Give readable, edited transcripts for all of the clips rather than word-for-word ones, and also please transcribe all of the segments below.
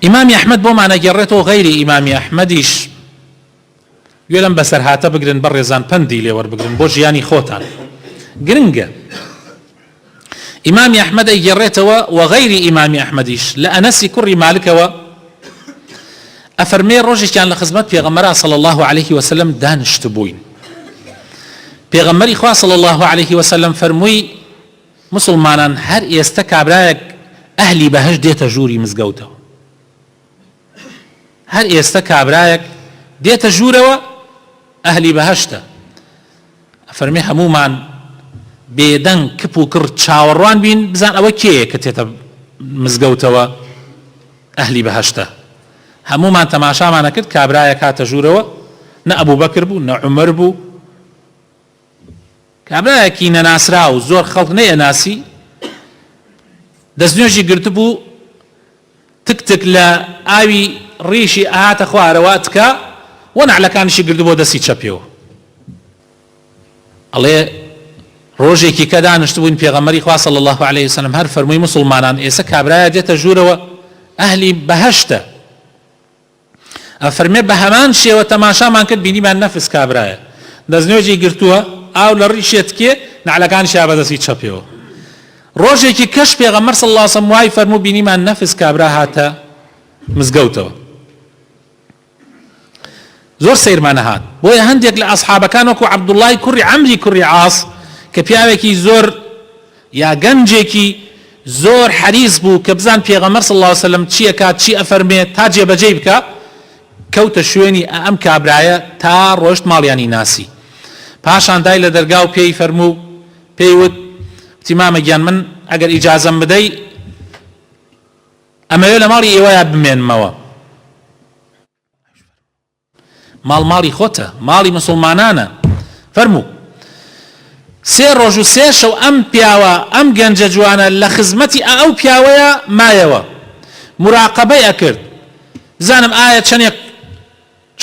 ئیمامی ئەحمەد بۆمانە گێڕێتەوە غەیری ئیمامی ئەحمەدیش گوێ لەم بەسەرهاتە بگرن بە ڕێزان پەندی لێوەربگرن بۆ ژیانی خۆتان گرنگە. ئیمامی ئەحمەد ئەیگێڕێتەوە و غەیری ئیمامی ئەحمەدیش لە ئەنەسی کوڕی مالکەوە ئەفەرمێ ڕۆژێکیان لە خزمەت پێغەمبەر صلی الله عليه وسلم دانیشت بووین. پێغەمبەری خوا صلی الله عليه وسلم فەرمووی مسلمانان هەر ئێستا کابرایەک ئەهلی بەهەشت دێتە ژووری مزگەوتەوە. هەر ئێستا کابرایەک دێتە ژوورەوە ئەهلی بەهەشتە. ئەفەرمێ هەمومان بێدەنگ کپ و کڕ چاوەڕوان بین بزان ئەوە کێیە کە تێتە مزگەوتەوە ئەهلی بەهەشتە. هەمومان تەماشامانە کرد کابرایەک هاتە ژوورەوە، نە ئەبوبەکر بوو نە عومەر بوو، کابرایەکی نەناسرا و زۆر خەڵک نەیەناسی، دەستنوێژی گرتبوو تک تک لە ئاوی ڕیشی ئاهاتە خوارەوە تکە و نەعلەکانیشی گرتبوو دەستی چەپێوە. ئەڵێ ڕۆژێکی کە دانیشتبووین پێغەمبەری خوا صلی الله عليه وسلم هەر فەرمووی مسلمانان ئێستا کابرایە دێتە ژوورەوە ئەهلی بەهەشتە. ئەفەرمێ بە هەمان شێوە تەماشامان کرد بینیمان نەفس کابرایە، دەستنوێژی گرتووە ئاو لە ڕیشێت کێ نەعلەکانیشیا بەدەستی چەپێوە. ڕۆژێکی کەش پێغەمبەر صلی الله عليه وسلم وای فەرموو بینیمان نەفس کابرا هاتە مزگەوتەوە. زۆر سەیرمانە هات بۆیە هەندێک لە ئەصحابەکان وەکو عەبدوڵڵای کوڕی عەمری کوڕی عاص کە پیاوێکی زۆر یا گەنجێکی زۆر حەریص بوو کە بزان پێغەمبەر صلی الله عليه وسلم چی ئەکات چی ئەفەرمێت تا جێبەجێ بکە، کەوتە شوێنی ئەم کابرایە تا ڕۆشت ماڵیانی ناسی. پاشان دای لە دەرگا و پێی فەرموو، پێی وت وتی مامە گیان من ئەگەر ئیجازەم بدەی ئەمەوێ لە ماڵی ئێوەیە بمێنمەوە. ماڵی خۆتە، ماڵی مسلمانانە. فەرموو سێ ڕۆژ و سێ شەو ئەم پیاوە ئەم گەنجە جوانە لە خزمەتی ئەو پیاوەیە مایەوە، مراقەبەی ئەکرد بزانم ئایا چەندێک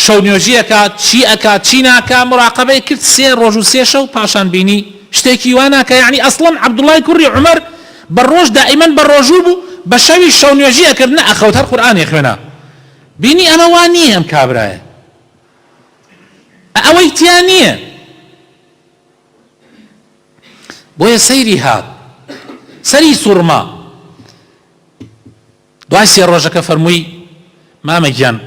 شەو نوێژی ئەکات چی ئەکات چی ناکات، مراقەبەی کرد سێ ڕۆژ و سێ شەو. پاشان بینی شتێکی وا ناکە. یعنی ئەسڵەن عەبدوڵڵای کوڕی عومەر بە ڕۆژ دائیمەن بە ڕۆژوو بوو، بە شەوی شەو نوێژی ئەکرد نە ئەخەوت هەر قورئانی خوێنا. بینی ئەمە وا نییە، ئەم کابرایە ئەوەی تیا نییە. بۆیە سەیری هات سەری سوورما. دوای سێ ڕۆژەکە فەرمووی مامە گیان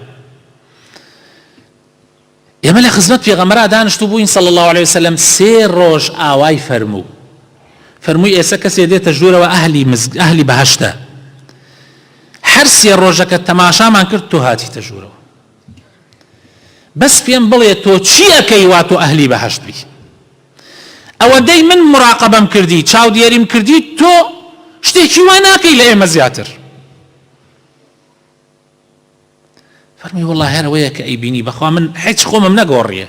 ئێمە لە خزمەت پێغەمبەرا دانیشتو بووین صلی الله عليه وسلم سێ ڕۆژ ئاوای فەرمووی ئێستا کەسێ دێتە ژوورەوە ئەهلی بەهەشتە، هەر سێ ڕۆژەکە تەماشامان کرد تۆ هاتیتە ژوورەوە، بەس پێم بڵێ تۆ چی ئەکەی وا تۆ ئەهلی بەهەشت بی؟ ئەوەندەی من مراقەبەم کردی چاودێریم کردی تۆ شتێکی وا ناکەی لە ئێمە زیاتر. فەرمی وەڵڵا هەرەوەیە کە ئەیبینی بەخوا من هیچ خۆمم نەگۆڕیە،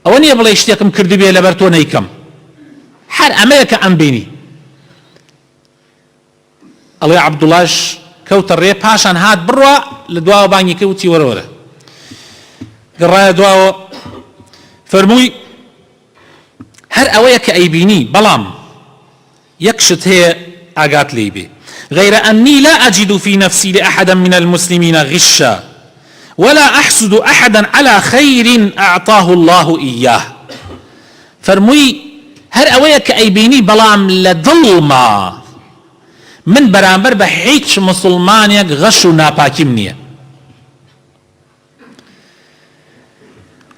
ئەوە نییە بڵێ شتێکم کردبێ لەبەر تۆ نەیکەم، هەر ئەمەیە کە ئەم بینی. ئەڵێ عەبدوڵڵاش کەوتە ڕێ، پاشان هات بڕوا لە دواوە بانگی کەوتی وەرەوەرە گەڕایە دواوە. فەرمووی هەر ئەوەیە کە ئەیبینی، بەڵام یەک شت هەیە ئاگات لێی بێ، غير أني لا أجد في نفسي لأحدا من المسلمين غشا ولا أحسد أحدا على خير أعطاه الله إياه. فرموي هر أويك أي بيني بلام لظلما من برامبر بحيث مسلمانيك غش ناپاكي منية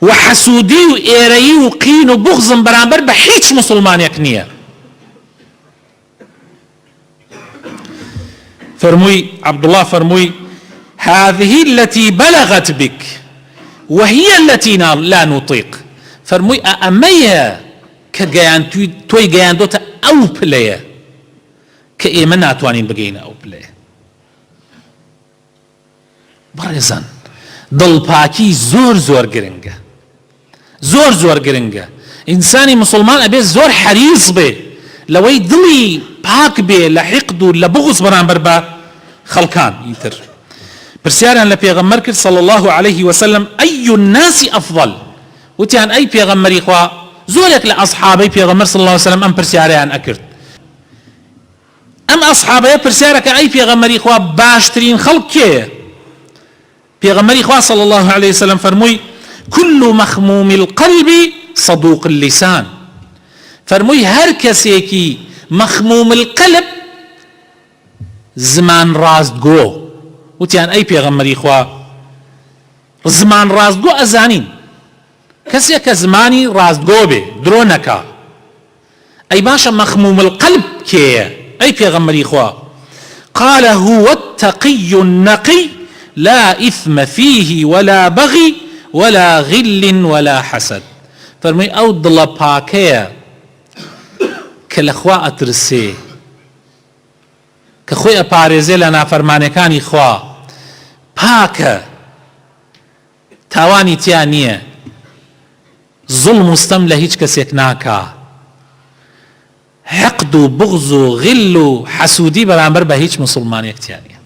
وحسودي وإيري وقين وبغض برامبر بحيث مسلمانيك نية. فرموي عبد الله فرموي هذه التي بلغت بك وهي التي لا نطيق. فرموي أمية كجيان توي جيان دوتا أو بلايا كإيمان ناتوانين بقينا أو بلايا. برزان ضل باكي زور جرنجة زور جرنجة. إنساني مسلمان أبي زور حريص به لو يدلي باك به لحقدو لبغض برانبر با خلقان يتر. برسيارا لبيغمبر كر صلى الله عليه وسلم أي الناس أفضل وتيان أي بيغمبر إخوة زورك لأصحابي بيغمبر صلى الله عليه وسلم أم برسيارا أكرت ئەم ئەصحابەیە پرسیارەکە ئەی پێغەمبەری خوا باشترین خەڵک کێیە؟ پێغەمبەری خوا صلی الله عليه وسلم فەرمووی كل مخموم القلب صدوق اللسان، فەرمووی هەر کەسێکی مەخموم القلب زمان ڕاستگۆ. وتیان ئەی پێغەمبەری خوا زمان ڕاستگۆ ئەزانین، کەسێک کە زمانی ڕاستگۆ بێ درۆ نەکا، ئەی باشە مەخموم القلب کێیە ئەی پێغەمبەری خوا؟ قال هو التقي النقي لا إثم فيه ولا بغي ولا غل ولا حسد. فەرمووی ئەو دڵە پاکەیە کە لە خوا ئەترسێ، کە خۆی ئەپارێزێ لە نافەرمانەکانی خوا، پاکە، تاوانی تیا نییە، زوڵم و ستەم لە هیچ کەسێک ناکا، حقد و بغز و غل و حەسوودی بەرامبەر بە هیچ مسلمانێک تیا نییە.